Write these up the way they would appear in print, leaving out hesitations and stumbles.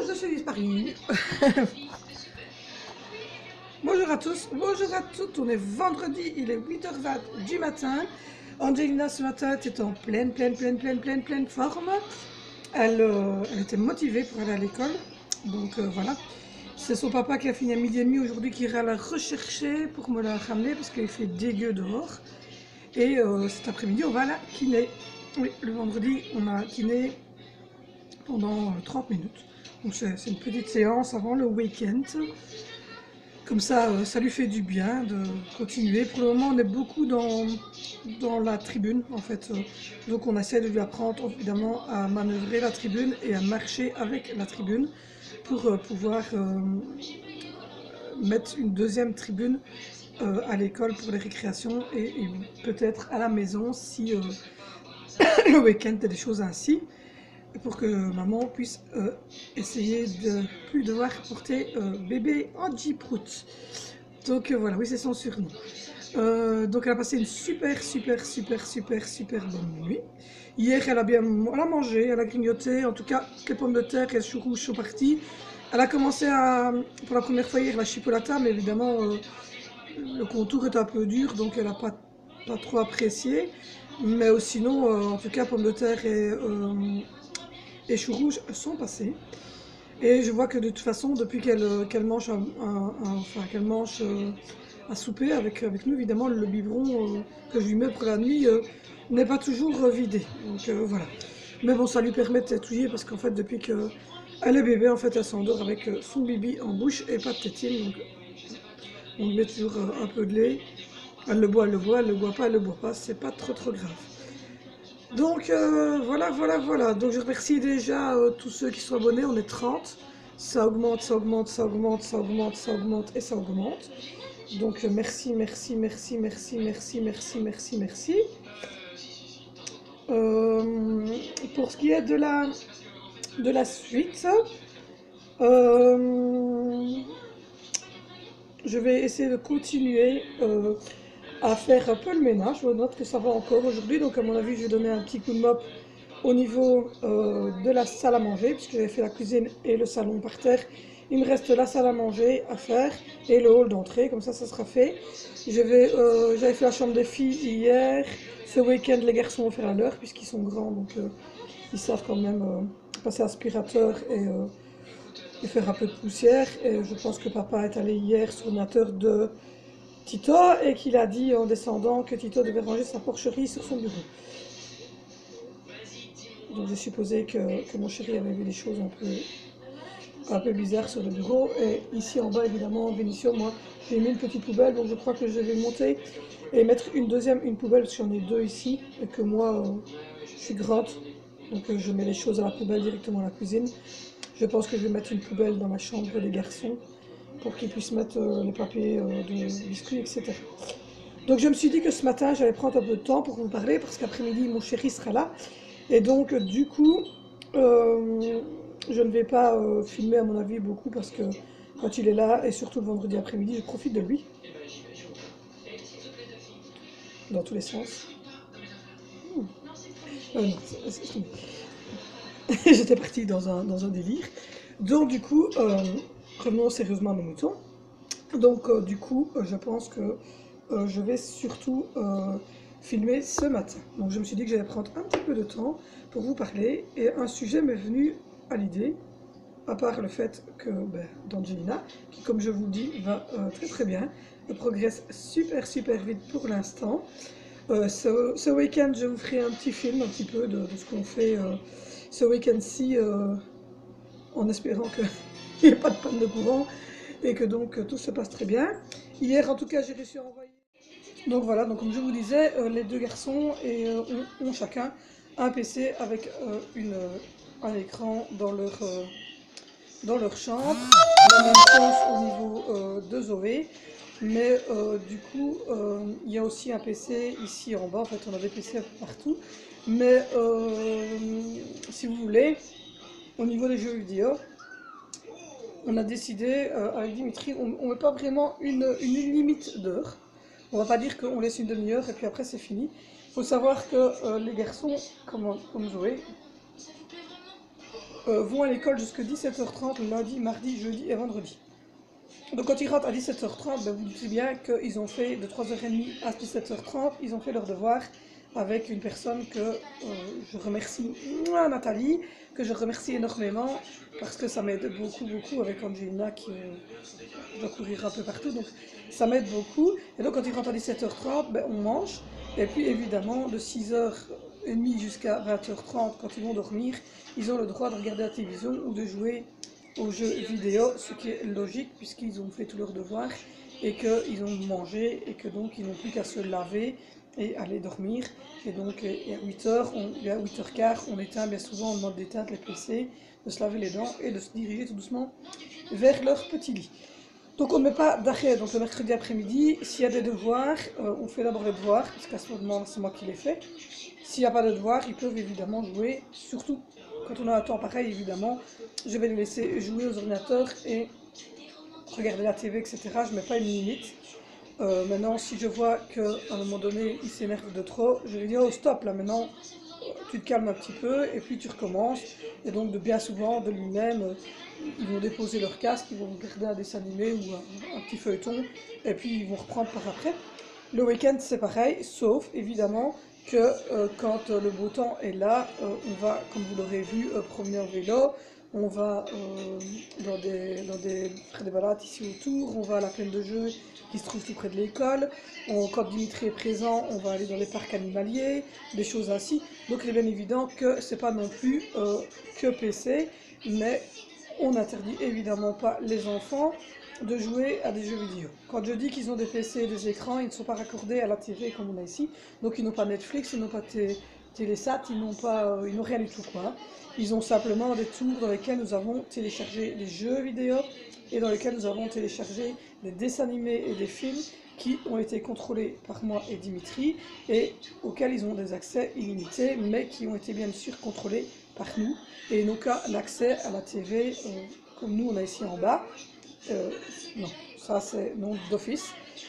Je suis disparue. Bonjour à tous, bonjour à toutes, on est vendredi, il est 8h20 du matin. Angelina ce matin était en pleine forme. Elle était motivée pour aller à l'école, donc voilà. C'est son papa qui a fini à midi et demi aujourd'hui qui ira la rechercher pour me la ramener parce qu'il fait dégueu dehors. Et cet après-midi on va à la kiné. Oui, le vendredi on a kiné pendant 30 minutes. Donc c'est une petite séance avant le week-end. Comme ça, ça lui fait du bien de continuer. Pour le moment, on est beaucoup dans la tribune, en fait. Donc on essaie de lui apprendre, évidemment, à manœuvrer la tribune et à marcher avec la tribune pour pouvoir mettre une deuxième tribune à l'école pour les récréations et peut-être à la maison si le week-end il y a des choses ainsi. Pour que maman puisse essayer de plus devoir porter bébé Angie Prout. Donc voilà, oui c'est son surnom. Donc elle a passé une super bonne nuit. Hier elle a mangé, elle a grignoté, en tout cas les pommes de terre et le chou rouge sont partis. Elle a commencé pour la première fois hier la chipolata, mais évidemment le contour est un peu dur donc elle n'a pas trop apprécié. Mais sinon, en tout cas pommes de terre et choux rouges sont passés. Et je vois que de toute façon, depuis qu'elle mange, qu'elle mange à souper avec nous, évidemment, le biberon que je lui mets pour la nuit n'est pas toujours vidé. Donc voilà. Mais bon, ça lui permet de tétouiller parce qu'en fait, depuis qu'elle est bébé, en fait, elle s'endort avec son bibi en bouche et pas de tétine. Donc on lui met toujours un peu de lait. Elle le boit, elle le boit pas, elle le boit pas. C'est pas trop grave. Donc voilà. Donc je remercie déjà tous ceux qui sont abonnés, on est 30. Ça augmente et ça augmente. Donc merci. Pour ce qui est de la suite, je vais essayer de continuer à faire un peu le ménage. Je note que ça va encore aujourd'hui, donc à mon avis je vais donner un petit coup de mop au niveau de la salle à manger, puisque j'avais fait la cuisine et le salon par terre. Il me reste la salle à manger à faire et le hall d'entrée, comme ça sera fait. J'avais fait la chambre des filles hier. Ce week-end les garçons vont faire à l'heure puisqu'ils sont grands, donc ils savent quand même passer aspirateur et faire un peu de poussière. Et je pense que papa est allé hier sur l'ordinateur de Tito et qu'il a dit en descendant que Tito devait ranger sa porcherie sur son bureau. Donc j'ai supposé que mon chéri avait vu des choses un peu bizarres sur le bureau. Et ici en bas évidemment, Vénition, moi j'ai mis une petite poubelle, donc je crois que je vais monter et mettre une poubelle, parce que j'en ai deux ici, et que moi je suis grande, donc je mets les choses à la poubelle directement à la cuisine. Je pense que je vais mettre une poubelle dans ma chambre des garçons, pour qu'ils puissent mettre les papiers de biscuits, etc. Donc je me suis dit que ce matin, j'allais prendre un peu de temps pour vous parler, parce qu'après-midi, mon chéri sera là. Et donc, du coup, je ne vais pas filmer, à mon avis, beaucoup, parce que quand il est là, et surtout le vendredi après-midi, je profite de lui. Dans tous les sens. Non, j'étais partie dans un délire. Donc, du coup, revenons sérieusement à nos moutons. Donc du coup, je pense que je vais surtout filmer ce matin. Donc je me suis dit que j'allais prendre un petit peu de temps pour vous parler. Et un sujet m'est venu à l'idée, à part le fait que d'Angelina, qui comme je vous dis, va très bien, elle progresse super vite pour l'instant. Ce week-end, je vous ferai un petit film, un petit peu de ce qu'on fait ce week-end-ci, en espérant qu'il n'y ait pas de panne de courant. Et que donc tout se passe très bien. Hier en tout cas j'ai réussi à envoyer. Donc voilà, donc comme je vous disais, les deux garçons ont chacun un PC avec un écran dans leur chambre. La même chose au niveau de Zoé. Mais du coup, il y a aussi un PC ici en bas. En fait, on a des PC un peu partout. Mais si vous voulez, au niveau des jeux vidéo, on a décidé avec Dimitri, on ne met pas vraiment une limite d'heure. On va pas dire qu'on laisse une demi-heure et puis après c'est fini. Il faut savoir que les garçons, comme Zoé, vont à l'école jusqu'à 17h30 le lundi, mardi, jeudi et vendredi. Donc quand ils rentrent à 17h30, ben vous dites bien qu'ils ont fait de 3h30 à 17h30, ils ont fait leur devoir avec une personne que je remercie, moi, Nathalie, que je remercie énormément parce que ça m'aide beaucoup avec Angelina qui doit courir un peu partout, donc ça m'aide beaucoup. Et donc quand ils rentrent à 17h30, ben, on mange, et puis évidemment de 6h30 jusqu'à 20h30 quand ils vont dormir, ils ont le droit de regarder la télévision ou de jouer aux jeux vidéo, ce qui est logique puisqu'ils ont fait tous leurs devoirs et qu'ils ont mangé et que donc ils n'ont plus qu'à se laver et aller dormir. Et donc à 8h, à 8h15, on éteint bien souvent, on demande d'éteindre les PC, de se laver les dents et de se diriger tout doucement vers leur petit lit. Donc on ne met pas d'arrêt, donc le mercredi après-midi, s'il y a des devoirs, on fait d'abord les devoirs, parce qu'à ce moment c'est moi qui les fais. S'il n'y a pas de devoirs, ils peuvent évidemment jouer, surtout quand on a un temps pareil évidemment, je vais les laisser jouer aux ordinateurs et regarder la TV, etc. Je ne mets pas une limite. Maintenant, si je vois qu'à un moment donné, il s'énerve de trop, je vais dire oh stop, là maintenant, tu te calmes un petit peu et puis tu recommences. Et donc, de bien souvent, de lui-même, ils vont déposer leur casque, ils vont regarder un dessin animé ou un petit feuilleton, et puis ils vont reprendre par après. Le week-end, c'est pareil, sauf évidemment que quand le beau temps est là, on va, comme vous l'aurez vu, promener en vélo, on va faire des balades ici autour, on va à la plaine de jeu qui se trouve tout près de l'école, quand Dimitri est présent, on va aller dans les parcs animaliers, des choses ainsi. Donc il est bien évident que c'est pas non plus que PC, mais on n'interdit évidemment pas les enfants de jouer à des jeux vidéo. Quand je dis qu'ils ont des PC et des écrans, ils ne sont pas raccordés à la TV comme on a ici, donc ils n'ont pas Netflix, ils n'ont pas Télésat, ils n'ont rien du tout quoi. Ils ont simplement des tours dans lesquels nous avons téléchargé des jeux vidéo et dans lesquels nous avons téléchargé des dessins animés et des films qui ont été contrôlés par moi et Dimitri et auxquels ils ont des accès illimités mais qui ont été bien sûr contrôlés par nous et ils n'ont qu'un accès à la TV comme nous on a ici en bas. Non, ça c'est non d'office.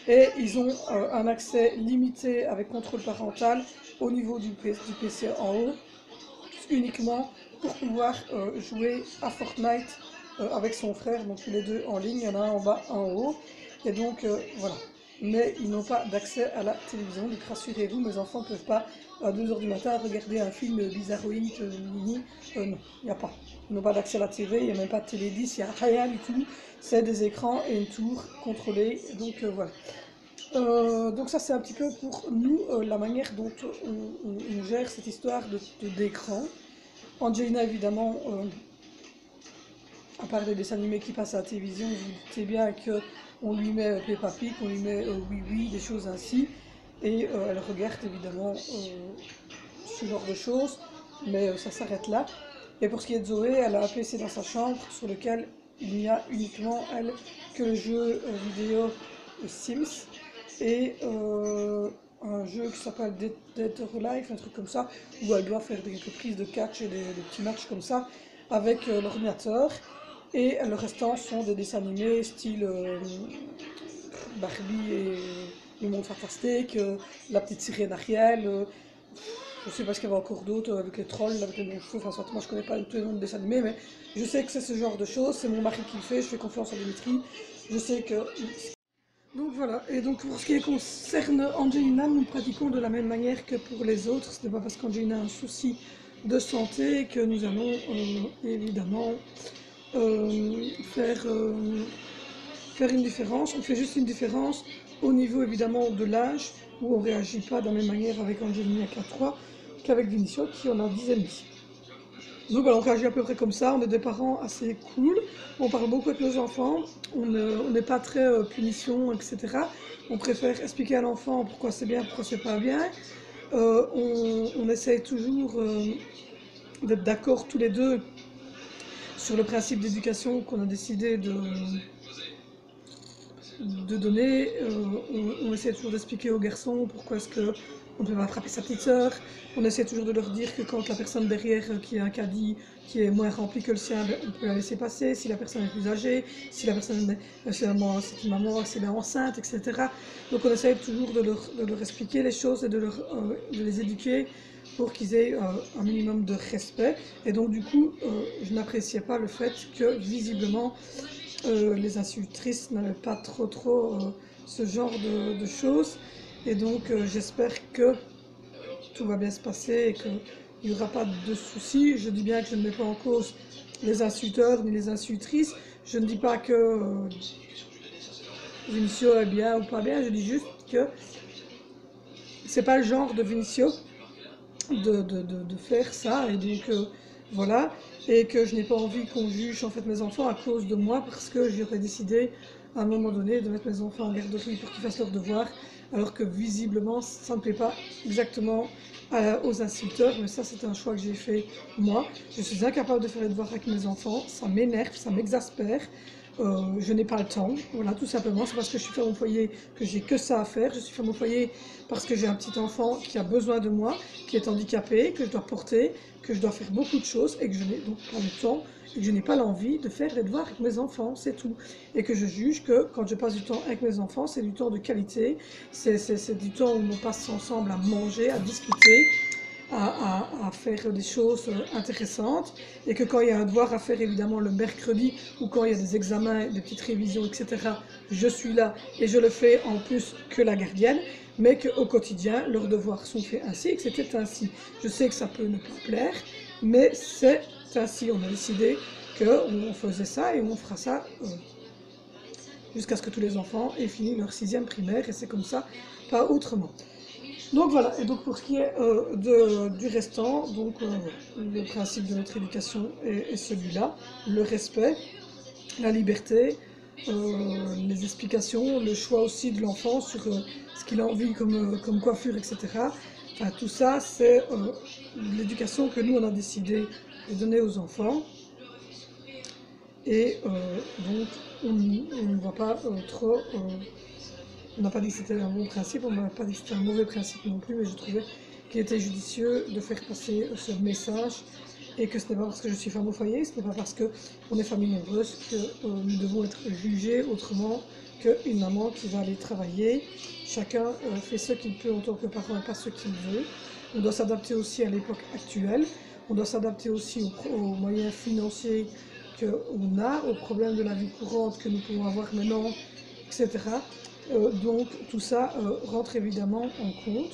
Et ils ont un accès limité avec contrôle parental au niveau du PC en haut, uniquement pour pouvoir jouer à Fortnite avec son frère, donc tous les deux en ligne, il y en a un en bas, un en haut. Et donc voilà. Mais ils n'ont pas d'accès à la télévision, donc rassurez-vous, mes enfants ne peuvent pas à 2h du matin regarder un film bizarroïde, mini, non, il n'y a pas. Ils n'ont pas d'accès à la TV, il n'y a même pas de télé 10, il n'y a rien du tout. C'est des écrans et une tour contrôlée, donc voilà. Donc ça c'est un petit peu pour nous la manière dont on gère cette histoire d'écran. Angelina évidemment, à part des dessins animés qui passent à la télévision, vous doutez bien qu'on lui met Peppa Pig, on lui met Oui Oui, des choses ainsi. Et elle regarde évidemment ce genre de choses, mais ça s'arrête là. Et pour ce qui est de Zoé, elle a un PC dans sa chambre sur lequel il n'y a uniquement elle que le jeu vidéo Sims et un jeu qui s'appelle Dead or Alive, un truc comme ça, où elle doit faire quelques prises de catch et des petits matchs comme ça avec l'ordinateur. Et le restant sont des dessins animés style Barbie et le monde fantastique, la petite sirène Ariel. Je sais pas ce qu'il y avait encore d'autres avec les trolls, avec les monstres, enfin soit, moi je connais pas tous les noms de dessins animés, mais je sais que c'est ce genre de choses, c'est mon mari qui le fait, je fais confiance à Dimitri, je sais que... Donc voilà, et donc pour ce qui concerne Angelina, nous pratiquons de la même manière que pour les autres, ce n'est pas parce qu'Angelina a un souci de santé que nous allons évidemment faire une différence. On fait juste une différence au niveau évidemment de l'âge, où on ne réagit pas de la même manière avec Angelina qui a 3 qu'avec Vinicio qui en a 10 et demi. Donc voilà, on réagit à peu près comme ça, on est des parents assez cool, on parle beaucoup avec nos enfants, on n'est pas très punition, etc. On préfère expliquer à l'enfant pourquoi c'est bien, pourquoi c'est pas bien. On essaye toujours d'être d'accord tous les deux sur le principe d'éducation qu'on a décidé de donner, on essaie toujours d'expliquer aux garçons pourquoi est-ce que on ne peut pas frapper sa petite sœur. On essaie toujours de leur dire que quand la personne derrière qui a un caddie qui est moins rempli que le sien, ben, on peut la laisser passer si la personne est plus âgée, si la personne c'est une maman, si elle est enceinte, etc. Donc on essaie toujours de leur expliquer les choses et de les éduquer pour qu'ils aient un minimum de respect. Et donc du coup, je n'appréciais pas le fait que visiblement les institutrices n'avaient pas trop ce genre de choses. Et donc j'espère que tout va bien se passer et qu'il n'y aura pas de soucis. Je dis bien que je ne mets pas en cause les instituteurs ni les institutrices. Je ne dis pas que Vinicio est bien ou pas bien, je dis juste que c'est pas le genre de Vinicio de faire ça, et donc voilà, et que je n'ai pas envie qu'on juge en fait mes enfants à cause de moi, parce que j'aurais décidé à un moment donné de mettre mes enfants en garderie pour qu'ils fassent leurs devoirs, alors que visiblement ça ne plaît pas exactement aux instituteurs, mais ça c'est un choix que j'ai fait moi. Je suis incapable de faire les devoirs avec mes enfants, ça m'énerve, ça m'exaspère. Je n'ai pas le temps, voilà, tout simplement. C'est parce que je suis femme au foyer que j'ai que ça à faire. Je suis femme au foyer parce que j'ai un petit enfant qui a besoin de moi, qui est handicapé, que je dois porter, que je dois faire beaucoup de choses et que je n'ai donc pas le temps et que je n'ai pas l'envie de faire les devoirs avec mes enfants, c'est tout. Et que je juge que quand je passe du temps avec mes enfants, c'est du temps de qualité, c'est du temps où on passe ensemble à manger, à discuter, à faire des choses intéressantes, et que quand il y a un devoir à faire évidemment le mercredi ou quand il y a des examens, des petites révisions, etc., je suis là et je le fais en plus que la gardienne, mais qu'au quotidien leurs devoirs sont faits ainsi et que c'était ainsi. Je sais que ça peut ne pas plaire, mais c'est ainsi. On a décidé qu'on faisait ça et on fera ça jusqu'à ce que tous les enfants aient fini leur 6e primaire, et c'est comme ça, pas autrement. Donc voilà, et donc pour ce qui est du restant, donc le principe de notre éducation est celui-là, le respect, la liberté, les explications, le choix aussi de l'enfant sur ce qu'il a envie comme coiffure, etc. Enfin tout ça, c'est l'éducation que nous on a décidé de donner aux enfants, et donc on ne va pas trop... on n'a pas dit que c'était un bon principe, on n'a pas dit que c'était un mauvais principe non plus, mais je trouvais qu'il était judicieux de faire passer ce message, et que ce n'est pas parce que je suis femme au foyer, ce n'est pas parce qu'on est famille nombreuse que nous devons être jugés autrement qu'une maman qui va aller travailler. Chacun fait ce qu'il peut en tant que parent et pas ce qu'il veut. On doit s'adapter aussi à l'époque actuelle, on doit s'adapter aussi aux moyens financiers qu'on a, aux problèmes de la vie courante que nous pouvons avoir maintenant, etc. Donc tout ça rentre évidemment en compte.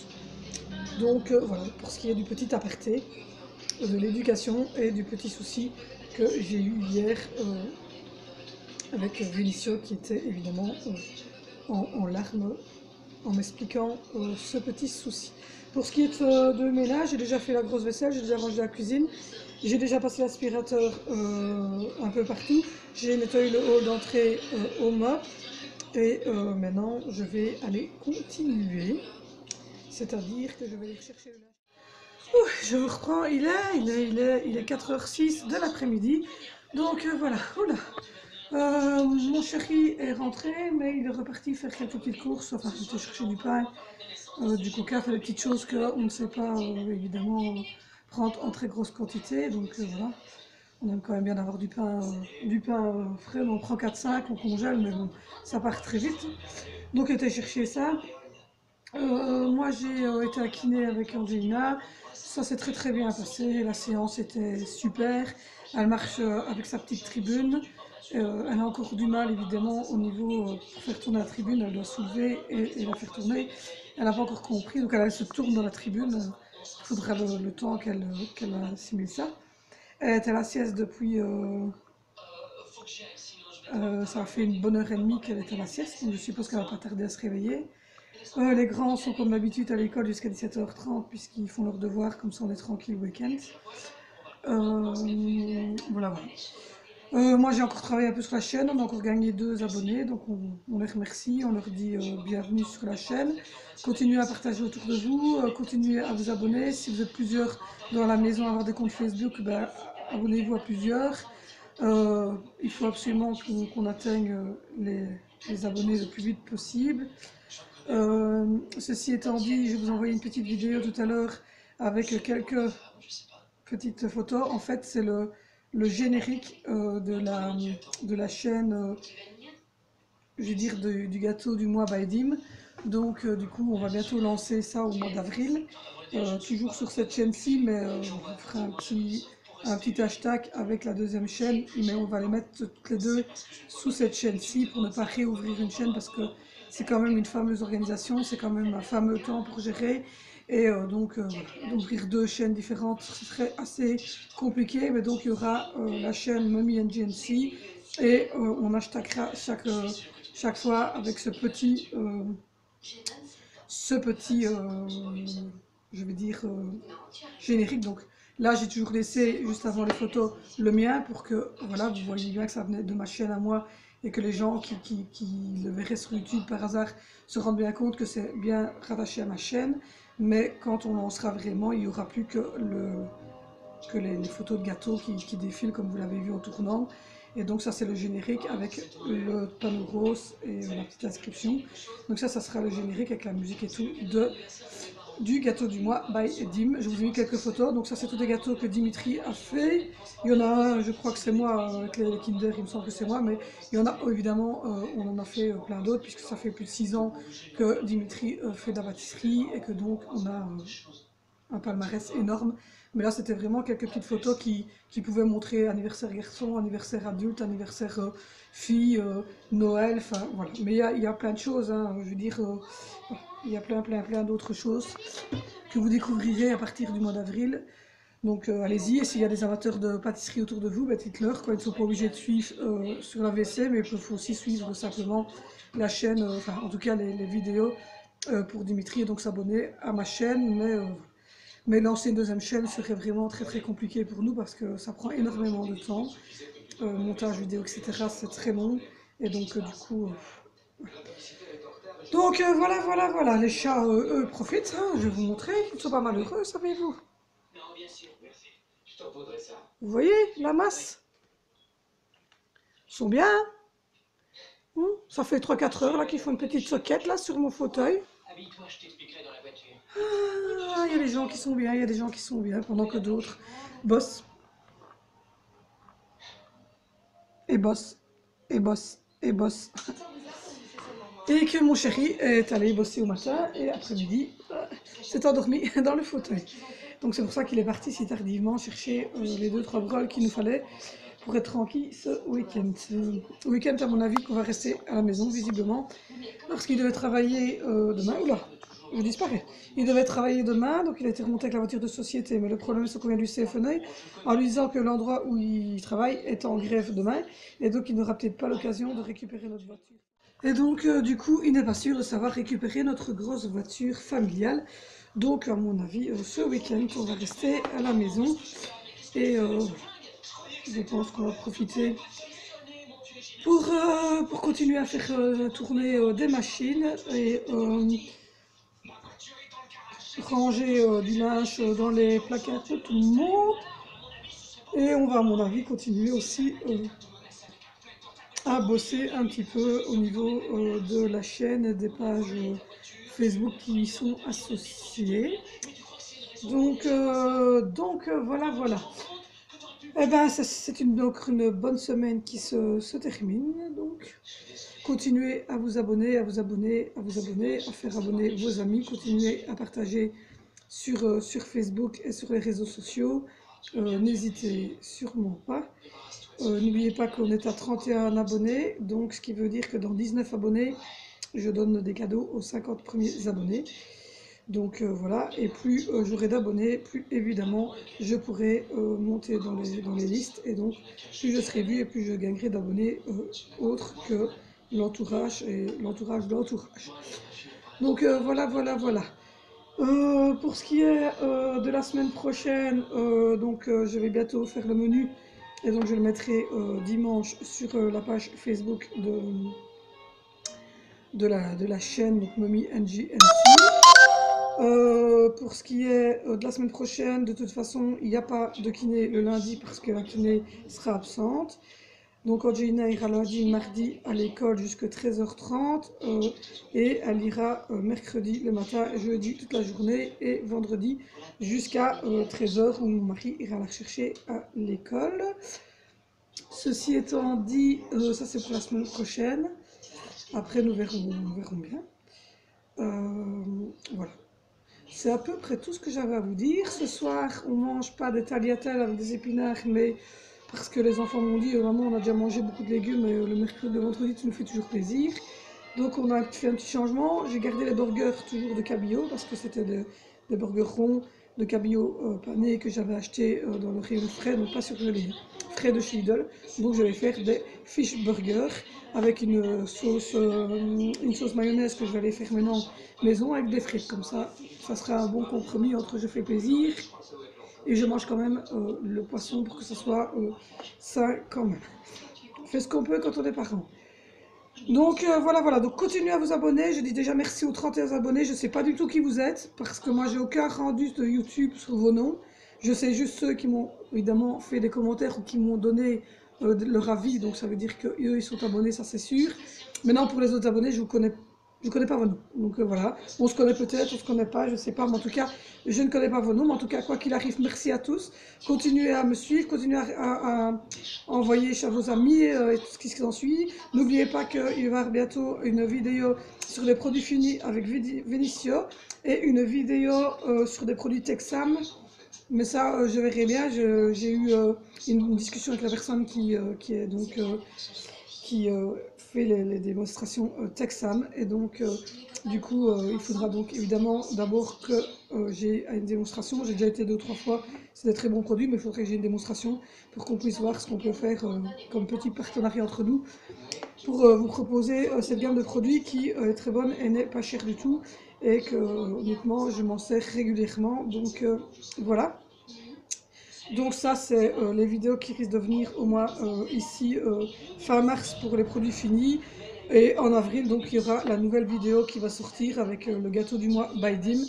Donc voilà, pour ce qui est du petit aparté, de l'éducation et du petit souci que j'ai eu hier avec Vinicio, qui était évidemment en larmes en m'expliquant ce petit souci. Pour ce qui est de ménage, j'ai déjà fait la grosse vaisselle, j'ai déjà rangé la cuisine, j'ai déjà passé l'aspirateur un peu partout, j'ai nettoyé le hall d'entrée au mop, et maintenant je vais aller continuer, c'est-à-dire que je vais aller chercher le linge. Je vous reprends, il est 4h06 de l'après-midi, donc voilà, oula. Mon chéri est rentré, mais il est reparti faire quelques petites courses, enfin il était chercher du pain, du coca, faire des petites choses qu'on ne sait pas évidemment prendre en très grosse quantité, donc voilà. On aime quand même bien avoir du pain frais, on prend 4-5, on congèle, mais bon, ça part très vite. Donc il était chercher ça. Moi j'ai été à kiné avec Angelina, ça s'est très bien passé, la séance était super, elle marche avec sa petite tribune, elle a encore du mal évidemment au niveau, pour faire tourner la tribune, elle doit soulever et la faire tourner, elle n'a pas encore compris, donc elle se tourne dans la tribune, il faudra le temps qu'elle assimile ça. Elle est à la sieste depuis, ça a fait une bonne heure et demie qu'elle est à la sieste, donc je suppose qu'elle va pas tarder à se réveiller. Les grands sont comme d'habitude à l'école jusqu'à 17h30 puisqu'ils font leurs devoirs, comme ça on est tranquille le week-end. Voilà. Moi j'ai encore travaillé un peu sur la chaîne, on a encore gagné 2 abonnés, donc on les remercie, on leur dit bienvenue sur la chaîne. Continuez à partager autour de vous, continuez à vous abonner. Si vous êtes plusieurs dans la maison à avoir des comptes Facebook, ben, abonnez-vous à plusieurs. Il faut absolument qu'on atteigne les abonner le plus vite possible. Ceci étant dit, je vais vous envoyer une petite vidéo tout à l'heure avec quelques petites photos. En fait, c'est le générique de la chaîne, je vais dire, du gâteau du mois by Dim. Donc, du coup, on va bientôt lancer ça au mois d'avril. Toujours sur cette chaîne-ci, mais on fera un petit hashtag avec la deuxième chaîne, mais on va les mettre toutes les deux sous cette chaîne-ci pour ne pas réouvrir une chaîne parce que c'est quand même une fameuse organisation, c'est quand même un fameux temps pour gérer. Et donc, voilà, d'ouvrir deux chaînes différentes ce serait assez compliqué, mais donc il y aura la chaîne Mommy and GNC et on hashtagera chaque fois avec ce petit je vais dire, générique. Donc là, j'ai toujours laissé, juste avant les photos, le mien pour que, voilà, vous voyez bien que ça venait de ma chaîne à moi et que les gens qui le verraient sur YouTube par hasard se rendent bien compte que c'est bien rattaché à ma chaîne. Mais quand on lancera vraiment, il n'y aura plus que les photos de gâteaux qui défilent comme vous l'avez vu en tournant. Et donc ça c'est le générique avec le panneau rose et la petite inscription. Donc ça sera le générique avec la musique et tout du gâteau du mois by Dim. Je vous ai mis quelques photos, donc ça c'est tous des gâteaux que Dimitri a fait. Il y en a un, je crois que c'est moi, avec les Kinder, il me semble que c'est moi, mais il y en a évidemment, on en a fait plein d'autres, puisque ça fait plus de 6 ans que Dimitri fait de la pâtisserie, et que donc on a un palmarès énorme. Mais là c'était vraiment quelques petites photos qui pouvaient montrer anniversaire garçon, anniversaire adulte, anniversaire fille, Noël, enfin voilà. Mais il y a plein de choses, hein, je veux dire, il y a plein d'autres choses que vous découvrirez à partir du mois d'avril. Donc allez-y, et s'il y a des amateurs de pâtisserie autour de vous, bah, dites-leur, quoi. Ils ne sont pas obligés de suivre sur la WC, mais ils peuvent aussi suivre simplement la chaîne, enfin en tout cas les vidéos pour Dimitri, et donc s'abonner à ma chaîne. Mais lancer une deuxième chaîne serait vraiment très compliqué pour nous parce que ça prend énormément de temps. Montage vidéo, etc. c'est très long. Et donc du coup... Donc voilà, les chats, eux, profitent, hein, je vais vous montrer, ils ne sont pas malheureux, savez-vous. Vous voyez, la masse? Ils sont bien, hein. Ça fait 3-4 heures là qu'ils font une petite soquette là sur mon fauteuil. Ah, il y a des gens qui sont bien, il y a des gens qui sont bien, pendant que d'autres bossent, et bossent, et bossent, et bossent. Et que mon chéri est allé bosser au matin, et après-midi, s'est endormi dans le fauteuil. Donc c'est pour ça qu'il est parti si tardivement chercher les 2-3 broles qu'il nous fallait pour être tranquille ce week-end. Week-end à mon avis qu'on va rester à la maison visiblement, parce qu'il devait travailler demain. Oula, je disparais. Il devait travailler demain, donc il a été remonté avec la voiture de société. Mais le problème c'est qu'on vient lui téléphoner en lui disant que l'endroit où il travaille est en grève demain, et donc il n'aura peut-être pas l'occasion de récupérer notre voiture. Et donc, du coup, il n'est pas sûr de savoir récupérer notre grosse voiture familiale. Donc, à mon avis, ce week-end, on va rester à la maison. Et je pense qu'on va profiter pour continuer à faire tourner des machines et ranger du linge dans les placards de tout le monde. Et on va, à mon avis, continuer aussi à bosser un petit peu au niveau de la chaîne et des pages Facebook qui y sont associées. Donc voilà. Eh ben, c'est donc une bonne semaine qui se termine. Donc, continuez à vous abonner, à vous abonner, à vous abonner, à faire abonner vos amis. Continuez à partager sur Facebook et sur les réseaux sociaux. N'hésitez sûrement pas. N'oubliez pas qu'on est à 31 abonnés, donc ce qui veut dire que dans 19 abonnés, je donne des cadeaux aux 50 premiers abonnés. Donc voilà, et plus j'aurai d'abonnés, plus évidemment je pourrai monter dans les listes, et donc plus je serai vu et plus je gagnerai d'abonnés autres que l'entourage et l'entourage de l'entourage. Donc voilà. Pour ce qui est de la semaine prochaine, je vais bientôt faire le menu. Et donc je le mettrai dimanche sur la page Facebook de la chaîne, donc Mommy and GNC. Pour ce qui est de la semaine prochaine, de toute façon, il n'y a pas de kiné le lundi parce que la kiné sera absente. Donc Angelina ira lundi, mardi à l'école jusqu'à 13h30 et elle ira mercredi le matin, jeudi toute la journée et vendredi jusqu'à 13h où mon mari ira la rechercher à l'école. Ceci étant dit, ça c'est pour la semaine prochaine. Après nous verrons bien. Voilà. C'est à peu près tout ce que j'avais à vous dire. Ce soir, on mange pas des tagliatelles avec des épinards, mais parce que les enfants m'ont dit, maman, on a déjà mangé beaucoup de légumes, et le mercredi, le vendredi, tu nous fais toujours plaisir. Donc on a fait un petit changement. J'ai gardé les burgers toujours de cabillaud, parce que c'était des burgers ronds de cabillaud panés que j'avais acheté dans le rayon frais, donc pas sur les frais de chez Lidl. Donc je vais faire des fish burgers avec une sauce mayonnaise que je vais aller faire maintenant maison avec des frites. Comme ça sera un bon compromis entre je fais plaisir et je mange quand même le poisson pour que ce soit sain quand même. On fait ce qu'on peut quand on est parent. Donc voilà, donc continuez à vous abonner. Je dis déjà merci aux 31 abonnés. Je ne sais pas du tout qui vous êtes, parce que moi j'ai aucun rendu de YouTube sur vos noms. Je sais juste ceux qui m'ont évidemment fait des commentaires ou qui m'ont donné leur avis, donc ça veut dire qu'eux ils sont abonnés, ça c'est sûr. Maintenant pour les autres abonnés, je connais pas vos noms. Donc voilà, on se connaît peut-être, on se connaît pas, je sais pas, mais en tout cas, je ne connais pas vos noms. Mais en tout cas, quoi qu'il arrive, merci à tous. Continuez à me suivre, continuez à envoyer chez vos amis et tout ce qui s'ensuit. N'oubliez pas qu'il va y avoir bientôt une vidéo sur les produits finis avec Vinicio et une vidéo sur des produits Texam. Mais ça, je verrai bien. J'ai eu une discussion avec la personne qui est donc fait les démonstrations Texam, et donc du coup il faudra donc évidemment d'abord que j'ai une démonstration. J'ai déjà été 2 ou 3 fois, c'est des très bons produits, mais il faudrait que j'ai une démonstration pour qu'on puisse voir ce qu'on peut faire comme petit partenariat entre nous pour vous proposer cette gamme de produits qui est très bonne et n'est pas chère du tout, et que honnêtement je m'en sers régulièrement. Donc voilà. Donc ça c'est les vidéos qui risquent de venir au mois ici fin mars pour les produits finis, et en avril donc il y aura la nouvelle vidéo qui va sortir avec le gâteau du mois by Dim.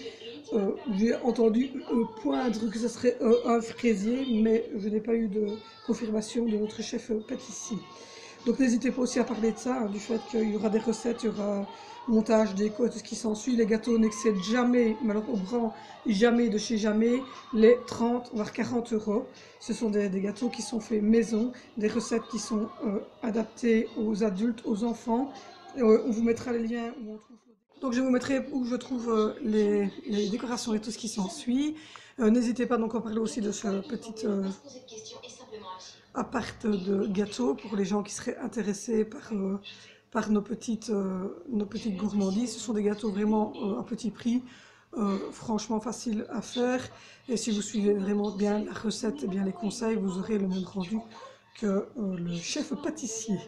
J'ai entendu poindre que ce serait un fraisier, mais je n'ai pas eu de confirmation de notre chef pâtissier. Donc n'hésitez pas aussi à parler de ça, du fait qu'il y aura des recettes, il y aura montage, déco, tout ce qui s'ensuit. Les gâteaux n'excèdent jamais, mais alors au grand, jamais de chez jamais, les 30 voire 40 €. Ce sont des gâteaux qui sont faits maison, des recettes qui sont adaptées aux adultes, aux enfants. On vous mettra les liens où on trouve. Donc je vous mettrai où je trouve les décorations et tout ce qui s'ensuit. N'hésitez pas donc à parler aussi de ce petit appart de gâteaux pour les gens qui seraient intéressés par nos petites gourmandises. Ce sont des gâteaux vraiment à petit prix, franchement faciles à faire. Et si vous suivez vraiment bien la recette et bien les conseils, vous aurez le même rendu que le chef pâtissier.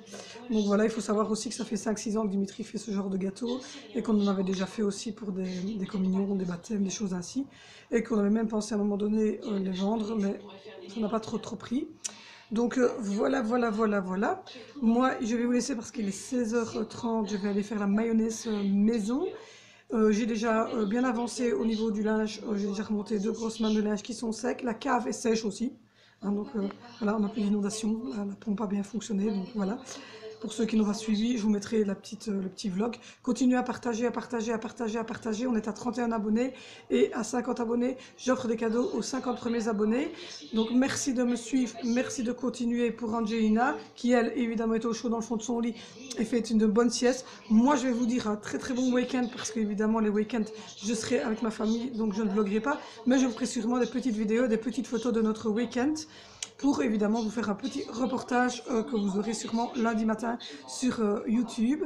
Donc voilà, il faut savoir aussi que ça fait 5-6 ans que Dimitri fait ce genre de gâteau, et qu'on en avait déjà fait aussi pour des communions, des baptêmes, des choses ainsi, et qu'on avait même pensé à un moment donné les vendre, mais ça n'a pas trop pris. Donc voilà. Moi, je vais vous laisser parce qu'il est 16h30, je vais aller faire la mayonnaise maison. J'ai déjà bien avancé au niveau du linge, j'ai déjà remonté 2 grosses mains de linge qui sont secs, la cave est sèche aussi. Hein, donc voilà, on n'a plus d'inondation, la pompe a bien fonctionné, donc voilà. Pour ceux qui n'ont pas suivi, je vous mettrai le petit vlog. Continuez à partager. On est à 31 abonnés, et à 50 abonnés, j'offre des cadeaux aux 50 premiers abonnés. Donc merci de me suivre, merci de continuer pour Angelina, qui elle évidemment est au chaud dans le fond de son lit et fait une bonne sieste. Moi je vais vous dire un très bon week-end, parce qu'évidemment les week-ends je serai avec ma famille, donc je ne vloguerai pas, mais je vous ferai sûrement des petites vidéos, des petites photos de notre week-end, pour évidemment vous faire un petit reportage que vous aurez sûrement lundi matin sur YouTube.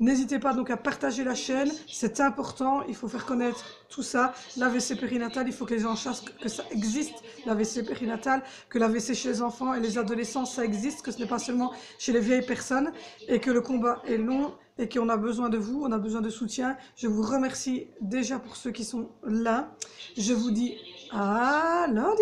N'hésitez pas donc à partager la chaîne, c'est important, il faut faire connaître tout ça. L'AVC périnatale, il faut que les gens sachent que ça existe, l'AVC périnatale, que l'AVC chez les enfants et les adolescents, ça existe, que ce n'est pas seulement chez les vieilles personnes, et que le combat est long, et qu'on a besoin de vous, on a besoin de soutien. Je vous remercie déjà pour ceux qui sont là. Je vous dis à lundi!